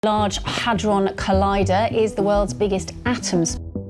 Large Hadron Collider is the world's biggest atom.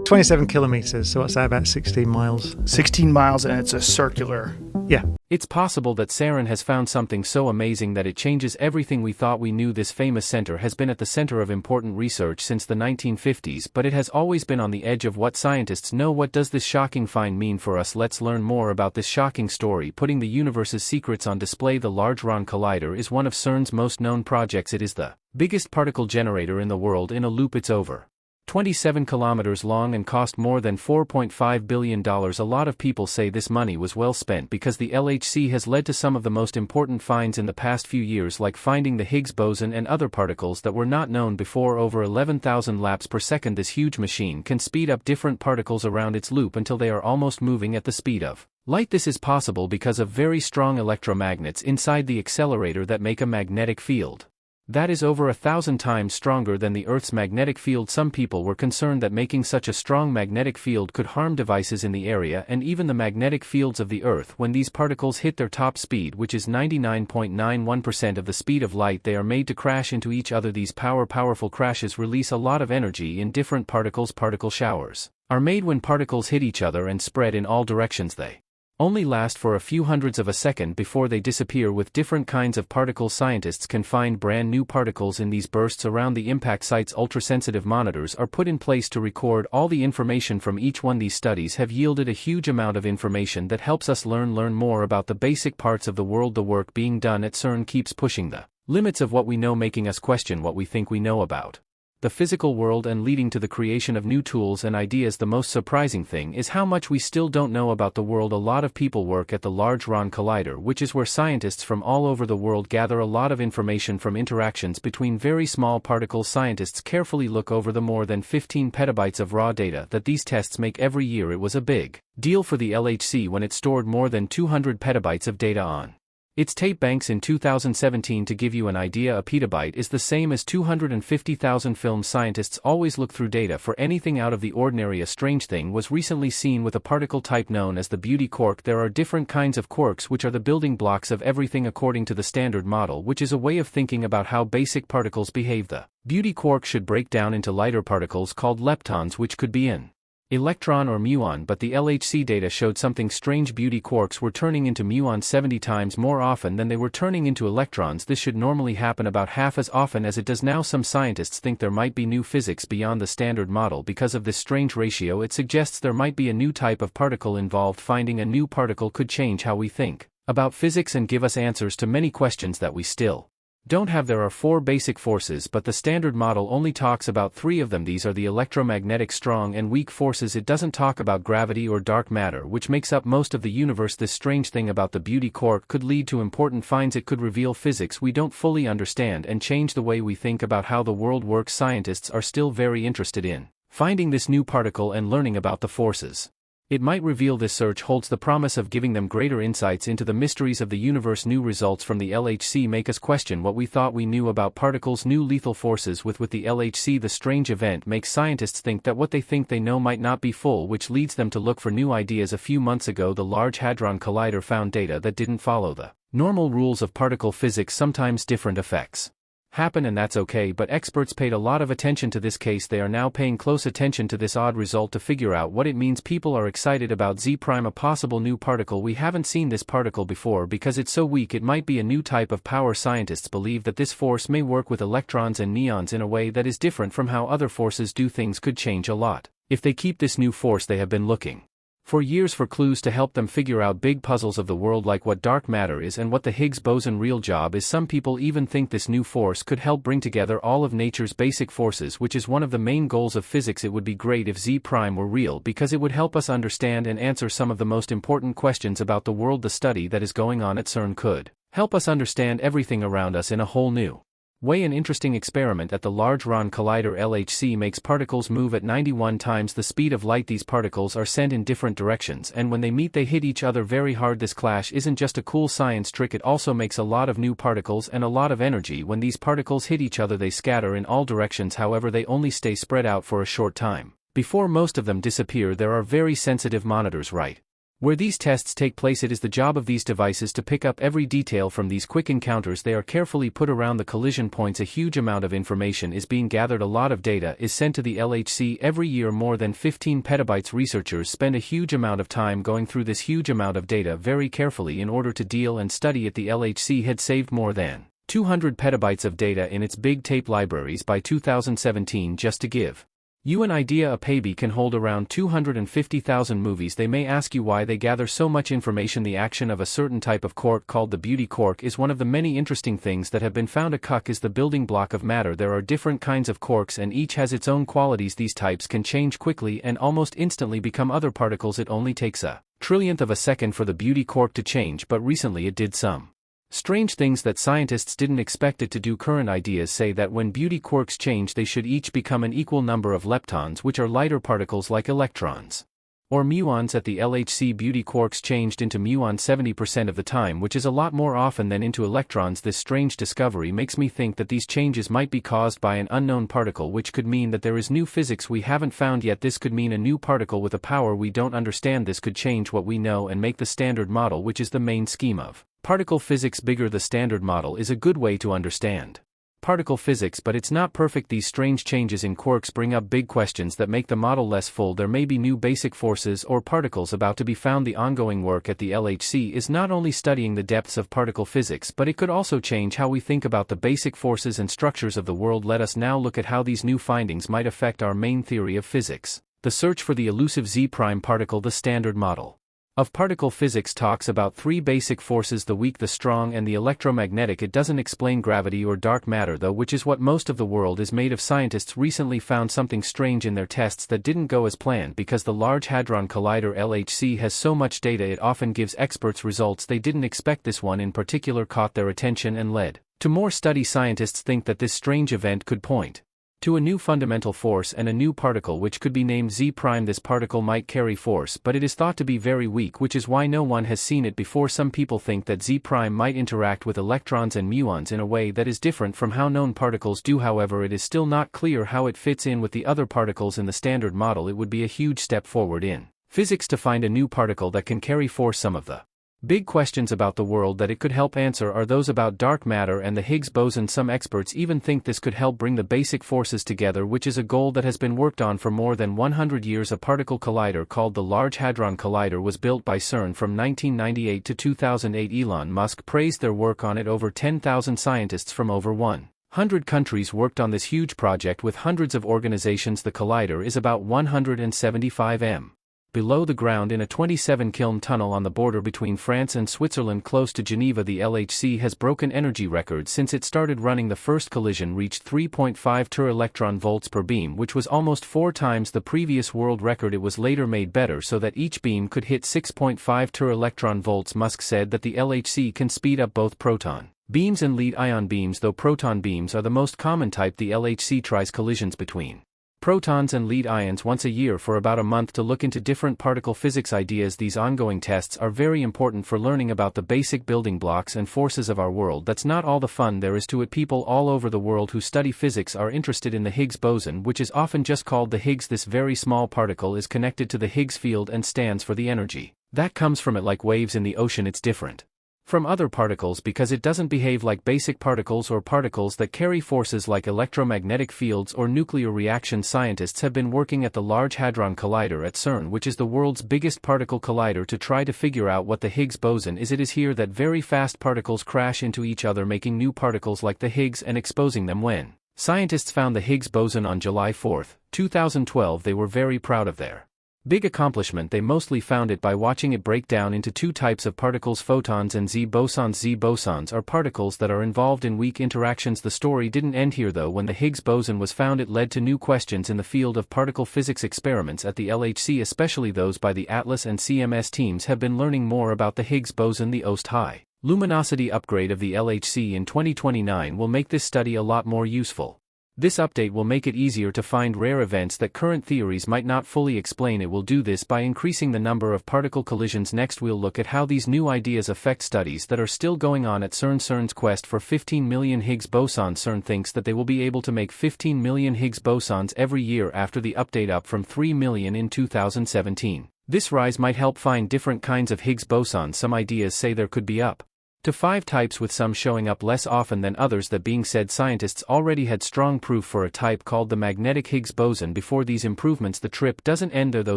27 kilometers, so what's that, about 16 miles? 16 miles, and it's a circular. Yeah. It's possible that CERN has found something so amazing that it changes everything we thought we knew. This famous center has been at the center of important research since the 1950s, but it has always been on the edge of what scientists know. What does this shocking find mean for us? Let's learn more about this shocking story, putting the universe's secrets on display. The Large Hadron Collider is one of CERN's most known projects. It is the biggest particle generator in the world. In a loop, it's over 27 kilometers long and cost more than $4.5 billion. A lot of people say this money was well spent because the LHC has led to some of the most important finds in the past few years, like finding the Higgs boson and other particles that were not known before. Over 11,000 laps per second, this huge machine can speed up different particles around its loop until they are almost moving at the speed of light. This is possible because of very strong electromagnets inside the accelerator that make a magnetic field that is over 1,000 times stronger than the Earth's magnetic field. Some people were concerned that making such a strong magnetic field could harm devices in the area and even the magnetic fields of the Earth. When these particles hit their top speed, which is 99.91% of the speed of light, they are made to crash into each other. These powerful crashes release a lot of energy in different particles. Particle showers are made when particles hit each other and spread in all directions. They only last for a few hundredths of a second before they disappear. With different kinds of particles, scientists can find brand new particles in these bursts around the impact sites. Ultrasensitive monitors are put in place to record all the information from each one. These studies have yielded a huge amount of information that helps us learn more about the basic parts of the world. The work being done at CERN keeps pushing the limits of what we know, making us question what we think we know about the physical world and leading to the creation of new tools and ideas. The most surprising thing is how much we still don't know about the world. A lot of people work at the Large Hadron Collider, which is where scientists from all over the world gather a lot of information from interactions between very small particles. Scientists carefully look over the more than 15 petabytes of raw data that these tests make every year. It was a big deal for the LHC when it stored more than 200 petabytes of data on its tape banks in 2017. To give you an idea, a petabyte is the same as 250,000 films. Scientists always look through data for anything out of the ordinary. A strange thing was recently seen with a particle type known as the beauty quark. There are different kinds of quarks which are the building blocks of everything according to the Standard Model, which is a way of thinking about how basic particles behave. The beauty quark should break down into lighter particles called leptons, which could be an electron or muon, but the LHC data showed something strange. Beauty quarks were turning into muons 70 times more often than they were turning into electrons. This should normally happen about half as often as it does now. Some scientists think there might be new physics beyond the Standard Model because of this strange ratio. It suggests there might be a new type of particle involved. Finding a new particle could change how we think about physics and give us answers to many questions that we still don't have. There are 4 basic forces, but the Standard Model only talks about 3 of them. These are the electromagnetic strong and weak forces. It doesn't talk about gravity or dark matter, which makes up most of the universe. This strange thing about the beauty quark could lead to important finds. It could reveal physics we don't fully understand and change the way we think about how the world works. Scientists are still very interested in finding this new particle and learning about the forces it might reveal. This search holds the promise of giving them greater insights into the mysteries of the universe. New results from the LHC make us question what we thought we knew about particles. New lethal forces with the LHC. The strange event makes scientists think that what they think they know might not be full, which leads them to look for new ideas. A few months ago, the Large Hadron Collider found data that didn't follow the normal rules of particle physics. Sometimes different effects happen, and that's okay, but experts paid a lot of attention to this case. They are now paying close attention to this odd result to figure out what it means. People are excited about Z prime, a possible new particle. We haven't seen this particle before because it's so weak. It might be a new type of power. Scientists believe that this force may work with electrons and neons in a way that is different from how other forces do. Things could change a lot if they keep this new force. They have been looking for years for clues to help them figure out big puzzles of the world, like what dark matter is and what the Higgs boson real job is. Some people even think this new force could help bring together all of nature's basic forces, which is one of the main goals of physics. It would be great if Z prime were real because it would help us understand and answer some of the most important questions about the world. The study that is going on at CERN could help us understand everything around us in a whole new way. An interesting experiment at the Large Hadron Collider. LHC makes particles move at 91 times the speed of light. These particles are sent in different directions, and when they meet they hit each other very hard. This clash isn't just a cool science trick, it also makes a lot of new particles and a lot of energy. When these particles hit each other they scatter in all directions, however they only stay spread out for a short time before most of them disappear. There are very sensitive monitors right Where these tests take place, it is the job of these devices to pick up every detail from these quick encounters. They are carefully put around the collision points. A huge amount of information is being gathered. A lot of data is sent to the LHC every year, more than 15 petabytes. Researchers spend a huge amount of time going through this huge amount of data very carefully in order to deal and study it. The LHC had saved more than 200 petabytes of data in its big tape libraries by 2017. Just to give you an idea, a paybe can hold around 250,000 movies. They may ask you why they gather so much information. The action of a certain type of quark called the beauty quark is one of the many interesting things that have been found. A quark is the building block of matter. There are different kinds of quarks and each has its own qualities. These types can change quickly and almost instantly become other particles. It only takes a trillionth of a second for the beauty quark to change, but recently it did some strange things that scientists didn't expect it to do. Current ideas say that when beauty quarks change, they should each become an equal number of leptons, which are lighter particles like electrons or muons. At the LHC, beauty quarks changed into muons 70% of the time, which is a lot more often than into electrons. This strange discovery makes me think that these changes might be caused by an unknown particle, which could mean that there is new physics we haven't found yet. This could mean a new particle with a power we don't understand. This could change what we know and make the standard model, which is the main scheme of particle physics, bigger. The standard model is a good way to understand particle physics, but it's not perfect. These strange changes in quarks bring up big questions that make the model less full. There may be new basic forces or particles about to be found. The ongoing work at the LHC is not only studying the depths of particle physics, but it could also change how we think about the basic forces and structures of the world. Let us now look at how these new findings might affect our main theory of physics, the search for the elusive Z-prime particle. The standard model of particle physics talks about three basic forces: the weak, the strong, and the electromagnetic. It doesn't explain gravity or dark matter though, which is what most of the world is made of. Scientists recently found something strange in their tests that didn't go as planned. Because the Large Hadron Collider LHC has so much data, it often gives experts results they didn't expect. This one in particular caught their attention and led to more study. Scientists think that this strange event could point to a new fundamental force and a new particle which could be named Z-prime. This particle might carry force, but it is thought to be very weak, which is why no one has seen it before. Some people think that Z-prime might interact with electrons and muons in a way that is different from how known particles do. However, it is still not clear how it fits in with the other particles in the standard model. It would be a huge step forward in physics to find a new particle that can carry force. Some of the big questions about the world that it could help answer are those about dark matter and the Higgs boson. Some experts even think this could help bring the basic forces together, which is a goal that has been worked on for more than 100 years. A particle collider called the Large Hadron Collider was built by CERN from 1998 to 2008. Elon Musk praised their work on it. Over 10,000 scientists from over 100 countries worked on this huge project with hundreds of organizations. The collider is about 175 m below the ground in a 27-km tunnel on the border between France and Switzerland, close to Geneva. The LHC has broken energy records since it started running. The first collision reached 3.5 ter-electron volts per beam, which was almost 4 times the previous world record. It was later made better so that each beam could hit 6.5 ter-electron volts. Musk said that the LHC can speed up both proton beams and lead-ion beams, though proton beams are the most common type. The LHC tries collisions between protons and lead ions once a year for about a month to look into different particle physics ideas. These ongoing tests are very important for learning about the basic building blocks and forces of our world. That's not all the fun there is to it. People all over the world who study physics are interested in the Higgs boson, which is often just called the Higgs. This very small particle is connected to the Higgs field and stands for the energy that comes from it. Like waves in the ocean, it's different from other particles because it doesn't behave like basic particles or particles that carry forces like electromagnetic fields or nuclear reactions. Scientists have been working at the Large Hadron Collider at CERN, which is the world's biggest particle collider, to try to figure out what the Higgs boson is. It is here that very fast particles crash into each other, making new particles like the Higgs and exposing them. When scientists found the Higgs boson on July 4, 2012, they were very proud of their big accomplishment. They mostly found it by watching it break down into two types of particles, photons and Z-bosons. Z-bosons are particles that are involved in weak interactions. The story didn't end here though. When the Higgs boson was found, it led to new questions in the field of particle physics. Experiments at the LHC, especially those by the ATLAS and CMS teams, have been learning more about the Higgs boson. The OST high luminosity upgrade of the LHC in 2029 will make this study a lot more useful. This update will make it easier to find rare events that current theories might not fully explain. It will do this by increasing the number of particle collisions. Next, we'll look at how these new ideas affect studies that are still going on at CERN. CERN's quest for 15 million Higgs bosons. CERN thinks that they will be able to make 15 million Higgs bosons every year after the update, up from 3 million in 2017. This rise might help find different kinds of Higgs bosons. Some ideas say there could be up to 5 types, with some showing up less often than others. That being said, scientists already had strong proof for a type called the magnetic Higgs boson before these improvements. The trip doesn't end there though.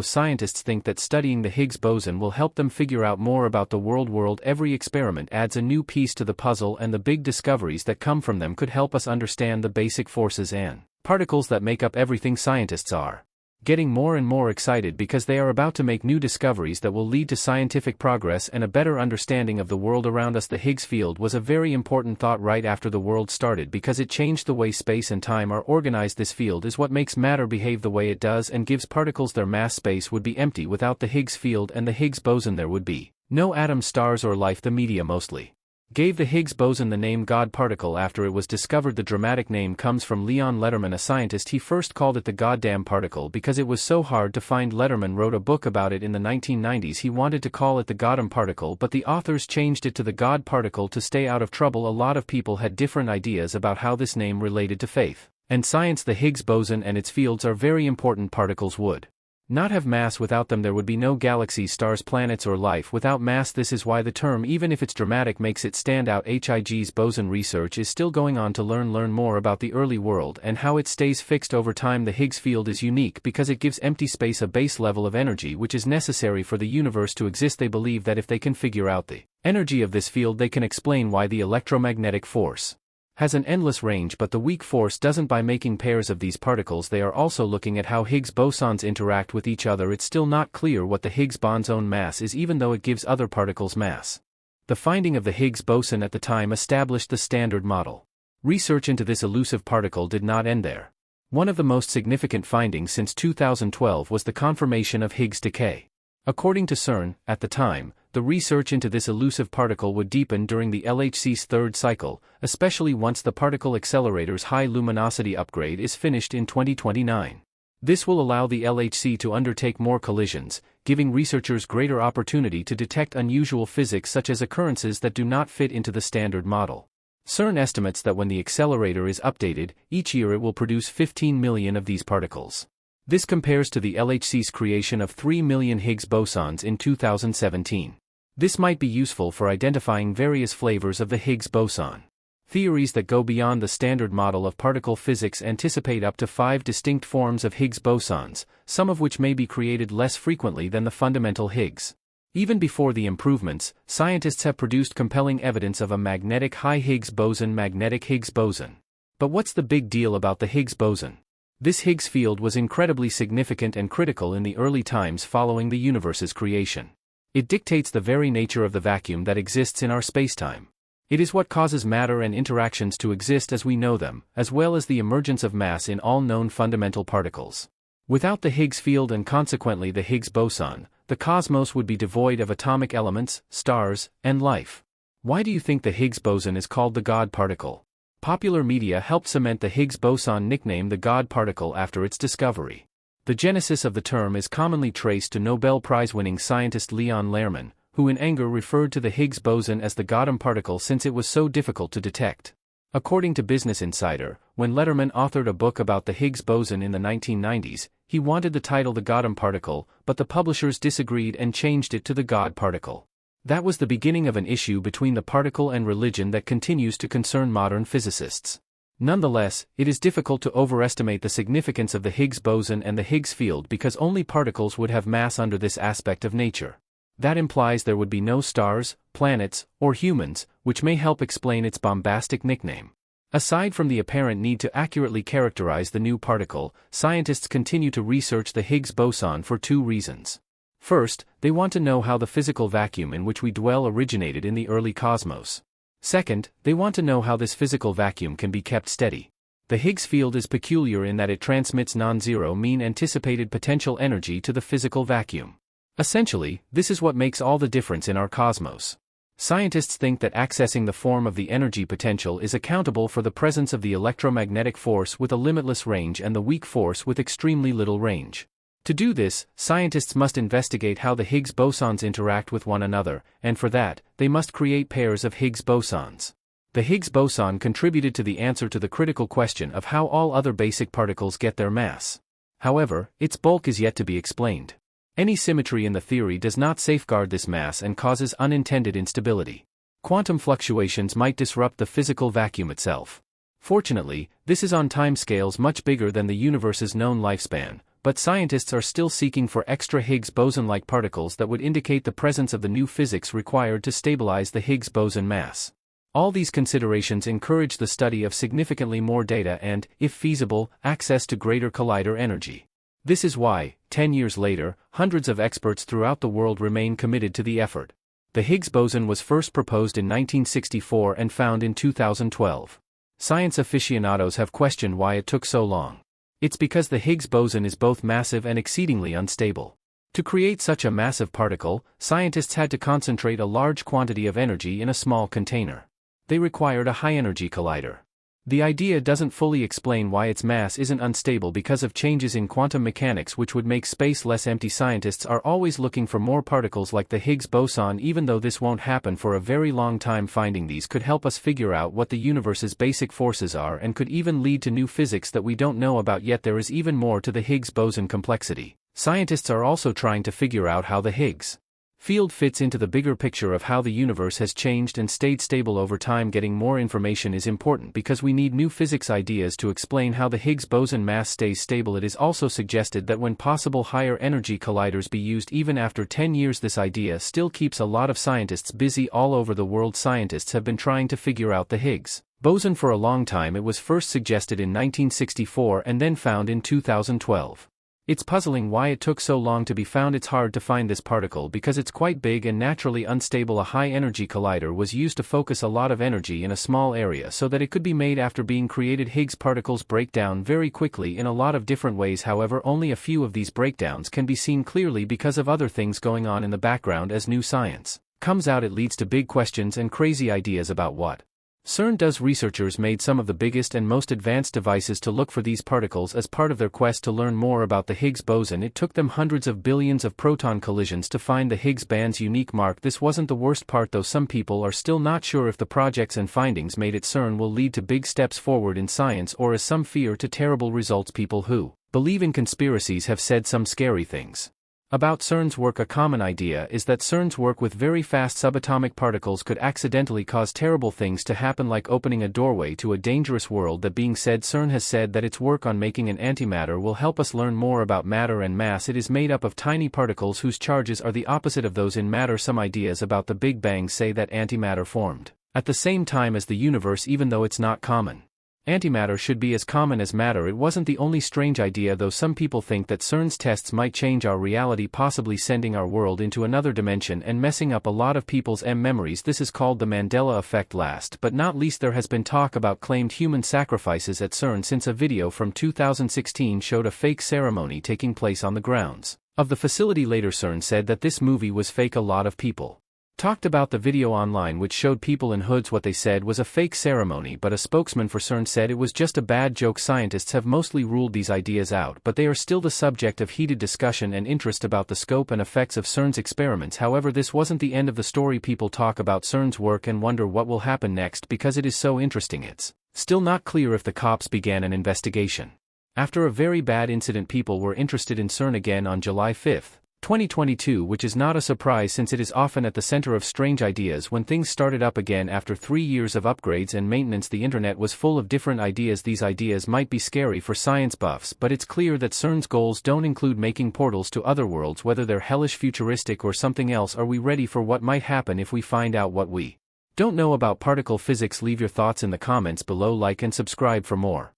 Scientists think that studying the Higgs boson will help them figure out more about the world. Every experiment adds a new piece to the puzzle, and the big discoveries that come from them could help us understand the basic forces and particles that make up everything. Scientists are getting more and more excited because they are about to make new discoveries that will lead to scientific progress and a better understanding of the world around us. The Higgs field was a very important thought right after the world started because it changed the way space and time are organized. This field is what makes matter behave the way it does and gives particles their mass. Space would be empty without the Higgs field and the Higgs boson. There would be no atoms, stars, or life. The media mostly gave the Higgs boson the name God particle after it was discovered. The dramatic name comes from Leon Lederman, a scientist. He first called it the goddamn particle because it was so hard to find. Lederman wrote a book about it in the 1990s. He wanted to call it the Goddam particle, but the authors changed it to the God particle to stay out of trouble. A lot of people had different ideas about how this name related to faith and science. The Higgs boson and its fields are very important. Particles would not have mass. Without them there would be no galaxies, stars, planets, or life without mass. This is why the term, even if it's dramatic, makes it stand out. Higgs boson research is still going on to learn more about the early world and how it stays fixed over time. The Higgs field is unique because it gives empty space a base level of energy which is necessary for the universe to exist. They believe that if they can figure out the energy of this field, they can explain why the electromagnetic force has an endless range, but the weak force doesn't. By making pairs of these particles, they are also looking at how Higgs bosons interact with each other. It's still not clear what the Higgs boson's own mass is, even though it gives other particles mass. The finding of the Higgs boson at the time established the Standard Model. Research into this elusive particle did not end there. One of the most significant findings since 2012 was the confirmation of Higgs decay. According to CERN, at the time, the research into this elusive particle would deepen during the LHC's third cycle, especially once the particle accelerator's high luminosity upgrade is finished in 2029. This will allow the LHC to undertake more collisions, giving researchers greater opportunity to detect unusual physics such as occurrences that do not fit into the Standard Model. CERN estimates that when the accelerator is updated, each year it will produce 15 million of these particles. This compares to the LHC's creation of 3 million Higgs bosons in 2017. This might be useful for identifying various flavors of the Higgs boson. Theories that go beyond the Standard Model of particle physics anticipate up to 5 distinct forms of Higgs bosons, some of which may be created less frequently than the fundamental Higgs. Even before the improvements, scientists have produced compelling evidence of a magnetic high Higgs boson, magnetic Higgs boson. But what's the big deal about the Higgs boson? This Higgs field was incredibly significant and critical in the early times following the universe's creation. It dictates the very nature of the vacuum that exists in our spacetime. It is what causes matter and interactions to exist as we know them, as well as the emergence of mass in all known fundamental particles. Without the Higgs field and consequently the Higgs boson, the cosmos would be devoid of atomic elements, stars, and life. Why do you think the Higgs boson is called the God particle? Popular media helped cement the Higgs boson nickname the God particle after its discovery. The genesis of the term is commonly traced to Nobel Prize-winning scientist Leon Lederman, who in anger referred to the Higgs boson as the Goddam particle since it was so difficult to detect. According to Business Insider, when Lederman authored a book about the Higgs boson in the 1990s, he wanted the title the Goddam particle, but the publishers disagreed and changed it to the God particle. That was the beginning of an issue between the particle and religion that continues to concern modern physicists. Nonetheless, it is difficult to overestimate the significance of the Higgs boson and the Higgs field because only particles would have mass under this aspect of nature. That implies there would be no stars, planets, or humans, which may help explain its bombastic nickname. Aside from the apparent need to accurately characterize the new particle, scientists continue to research the Higgs boson for 2 reasons. First, they want to know how the physical vacuum in which we dwell originated in the early cosmos. Second, they want to know how this physical vacuum can be kept steady. The Higgs field is peculiar in that it transmits non-zero mean anticipated potential energy to the physical vacuum. Essentially, this is what makes all the difference in our cosmos. Scientists think that accessing the form of the energy potential is accountable for the presence of the electromagnetic force with a limitless range and the weak force with extremely little range. To do this, scientists must investigate how the Higgs bosons interact with one another, and for that, they must create pairs of Higgs bosons. The Higgs boson contributed to the answer to the critical question of how all other basic particles get their mass. However, its bulk is yet to be explained. Any symmetry in the theory does not safeguard this mass and causes unintended instability. Quantum fluctuations might disrupt the physical vacuum itself. Fortunately, this is on timescales much bigger than the universe's known lifespan, but scientists are still seeking for extra Higgs boson-like particles that would indicate the presence of the new physics required to stabilize the Higgs boson mass. All these considerations encourage the study of significantly more data and, if feasible, access to greater collider energy. This is why, 10 years later, hundreds of experts throughout the world remain committed to the effort. The Higgs boson was first proposed in 1964 and found in 2012. Science aficionados have questioned why it took so long. It's because the Higgs boson is both massive and exceedingly unstable. To create such a massive particle, scientists had to concentrate a large quantity of energy in a small container. They required a high-energy collider. The idea doesn't fully explain why its mass isn't unstable because of changes in quantum mechanics which would make space less empty. Scientists are always looking for more particles like the Higgs boson, even though this won't happen for a very long time. Finding these could help us figure out what the universe's basic forces are and could even lead to new physics that we don't know about yet. There is even more to the Higgs boson complexity. Scientists are also trying to figure out how the Higgs field fits into the bigger picture of how the universe has changed and stayed stable over time. Getting more information is important because we need new physics ideas to explain how the Higgs boson mass stays stable. It is also suggested that when possible, higher energy colliders be used even after 10 years. This idea still keeps a lot of scientists busy all over the world. Scientists have been trying to figure out the Higgs boson for a long time. It was first suggested in 1964 and then found in 2012. It's puzzling why it took so long to be found. It's hard to find this particle because it's quite big and naturally unstable. A high-energy collider was used to focus a lot of energy in a small area so that it could be made after being created. Higgs particles break down very quickly in a lot of different ways. However, only a few of these breakdowns can be seen clearly because of other things going on in the background. As new science comes out, it leads to big questions and crazy ideas about what CERN does. Researchers made some of the biggest and most advanced devices to look for these particles as part of their quest to learn more about the Higgs boson. It took them hundreds of billions of proton collisions to find the Higgs band's unique mark. This wasn't the worst part though. Some people are still not sure if the projects and findings made at CERN will lead to big steps forward in science or, as some fear, to terrible results. People who believe in conspiracies have said some scary things about CERN's work. A common idea is that CERN's work with very fast subatomic particles could accidentally cause terrible things to happen, like opening a doorway to a dangerous world. That being said, CERN has said that its work on making an antimatter will help us learn more about matter and mass. It is made up of tiny particles whose charges are the opposite of those in matter. Some ideas about the Big Bang say that antimatter formed at the same time as the universe, even though it's not common. Antimatter should be as common as matter. It wasn't the only strange idea though. Some people think that CERN's tests might change our reality, possibly sending our world into another dimension and messing up a lot of people's memories. This is called the Mandela effect. Last but not least, there has been talk about claimed human sacrifices at CERN since a video from 2016 showed a fake ceremony taking place on the grounds of the facility. Later, CERN said that this movie was fake. A lot of people talked about the video online which showed people in hoods. What they said was a fake ceremony, but a spokesman for CERN said it was just a bad joke. Scientists have mostly ruled these ideas out, but they are still the subject of heated discussion and interest about the scope and effects of CERN's experiments. However, this wasn't the end of the story. People talk about CERN's work and wonder what will happen next because it is so interesting. It's still not clear if the cops began an investigation after a very bad incident. People were interested in CERN again on July 5, 2022, which is not a surprise since it is often at the center of strange ideas. When things started up again after 3 years of upgrades and maintenance, the internet was full of different ideas. These ideas might be scary for science buffs, but it's clear that CERN's goals don't include making portals to other worlds. Whether they're hellish, futuristic, or something else, are we ready for what might happen if we find out what we don't know about particle physics? Leave your thoughts in the comments below, like and subscribe for more.